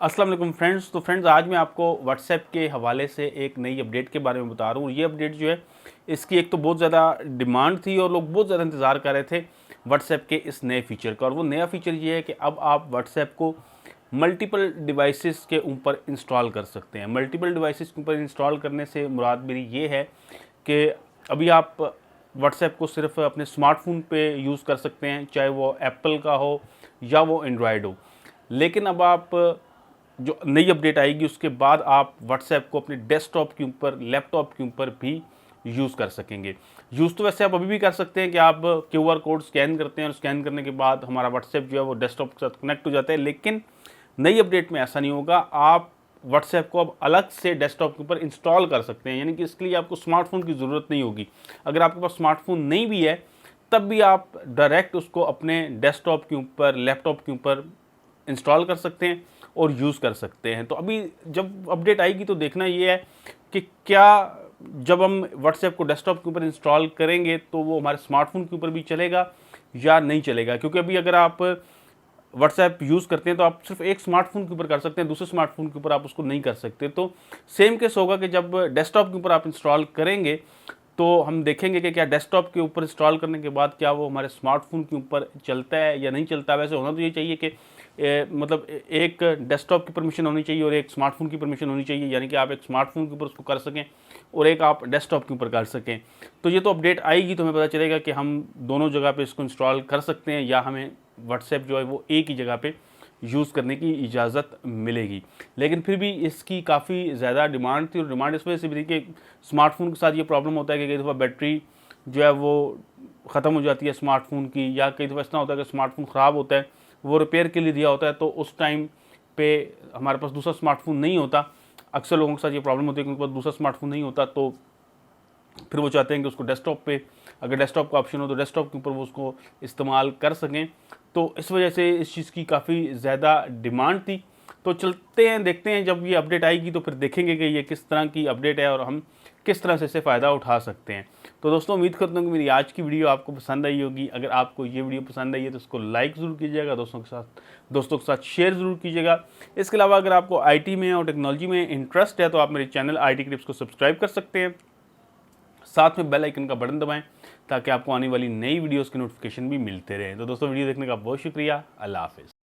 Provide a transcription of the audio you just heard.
अस्सलाम वालेकुम फ्रेंड्स। तो फ्रेंड्स, आज मैं आपको व्हाट्सएप के हवाले से एक नई अपडेट के बारे में बता रहा हूँ। ये अपडेट जो है, इसकी एक तो बहुत ज़्यादा डिमांड थी और लोग बहुत ज़्यादा इंतज़ार कर रहे थे व्हाट्सएप के इस नए फीचर का। और वो नया फीचर ये है कि अब आप व्हाट्सएप को मल्टीपल डिवाइसेस के ऊपर इंस्टॉल कर सकते हैं। मल्टीपल डिवाइसेस के ऊपर इंस्टॉल करने से मुराद मेरी ये है कि अभी आप व्हाट्सएप को सिर्फ अपने स्मार्टफोन पे यूज़ कर सकते हैं, चाहे वो एप्पल का हो या वो एंड्रॉयड हो। लेकिन अब आप जो नई अपडेट आएगी उसके बाद आप व्हाट्सएप को अपने डेस्कटॉप के ऊपर, लैपटॉप के ऊपर भी यूज़ कर सकेंगे। यूज़ तो वैसे आप अभी भी कर सकते हैं कि आप क्यूआर कोड स्कैन करते हैं और स्कैन करने के बाद हमारा व्हाट्सएप जो है वो डेस्कटॉप के साथ कनेक्ट हो जाता है। लेकिन नई अपडेट में ऐसा नहीं होगा। आप व्हाट्सएप को अब अलग से डेस्कटॉप के ऊपर इंस्टॉल कर सकते हैं, यानी कि इसके लिए आपको स्मार्टफोन की ज़रूरत नहीं होगी। अगर आपके पास स्मार्टफोन नहीं भी है तब भी आप डायरेक्ट उसको अपने डेस्कटॉप के ऊपर, लैपटॉप के ऊपर इंस्टॉल कर सकते हैं और यूज़ कर सकते हैं। तो अभी जब अपडेट आएगी तो देखना ये है कि क्या जब हम व्हाट्सएप को डेस्कटॉप के ऊपर इंस्टॉल करेंगे तो वो हमारे स्मार्टफोन के ऊपर भी चलेगा या नहीं चलेगा। क्योंकि अभी अगर आप व्हाट्सएप यूज़ करते हैं तो आप सिर्फ एक स्मार्टफोन के ऊपर कर सकते हैं, दूसरे स्मार्टफोन के ऊपर आप उसको नहीं कर सकते। तो सेम केस होगा कि जब डेस्कटॉप के ऊपर आप इंस्टॉल करेंगे तो हम देखेंगे कि क्या डेस्कटॉप के ऊपर इंस्टॉल करने के बाद क्या वो हमारे स्मार्टफोन के ऊपर चलता है या नहीं चलता। वैसे होना तो ये चाहिए कि मतलब एक डेस्कटॉप की परमिशन होनी चाहिए और एक स्मार्टफोन की परमिशन होनी चाहिए, यानी कि आप एक स्मार्टफोन के ऊपर उसको कर सकें और एक आप डेस्कटॉप के ऊपर कर सकें। तो ये तो अपडेट आएगी तो हमें पता चलेगा कि हम दोनों जगह पे इसको इंस्टॉल कर सकते हैं या हमें व्हाट्सएप जो है वो एक ही जगह पे यूज़ करने की इजाज़त मिलेगी। लेकिन फिर भी इसकी काफ़ी ज़्यादा डिमांड थी और डिमांड इस वजह से भी थी कि स्मार्टफोन के साथ ये प्रॉब्लम होता है कि कई दफ़ा बैटरी जो है वो ख़त्म हो जाती है स्मार्टफोन की, या कई दफ़ा इतना होता है कि स्मार्टफोन ख़राब होता है, वो रिपेयर के लिए दिया होता है तो उस टाइम पे हमारे पास दूसरा स्मार्टफोन नहीं होता। अक्सर लोगों के साथ ये प्रॉब्लम होती है कि उनके पास दूसरा स्मार्टफोन नहीं होता, तो फिर वो चाहते हैं कि उसको डेस्कटॉप पे, अगर डेस्कटॉप का ऑप्शन हो तो डेस्कटॉप के ऊपर वो उसको इस्तेमाल कर सकें। तो इस वजह से इस चीज़ की काफ़ी ज़्यादा डिमांड थी। तो चलते हैं, देखते हैं जब ये अपडेट आएगी तो फिर देखेंगे कि ये किस तरह की अपडेट है और हम किस तरह से इससे फ़ायदा उठा सकते हैं। तो दोस्तों, उम्मीद करता हूँ कि मेरी आज की वीडियो आपको पसंद आई होगी। अगर आपको ये वीडियो पसंद आई है तो उसको लाइक ज़रूर कीजिएगा, दोस्तों के साथ शेयर ज़रूर कीजिएगा। इसके अलावा अगर आपको आईटी में और टेक्नोलॉजी में इंटरेस्ट है तो आप मेरे चैनल आईटी क्लिप्स को सब्सक्राइब कर सकते हैं। साथ में बेल आइकन का बटन दबाएं ताकि आपको आने वाली नई वीडियोस के नोटिफिकेशन भी मिलते रहें। तो दोस्तों, वीडियो देखने का बहुत शुक्रिया। अल्लाह हाफ़िज़।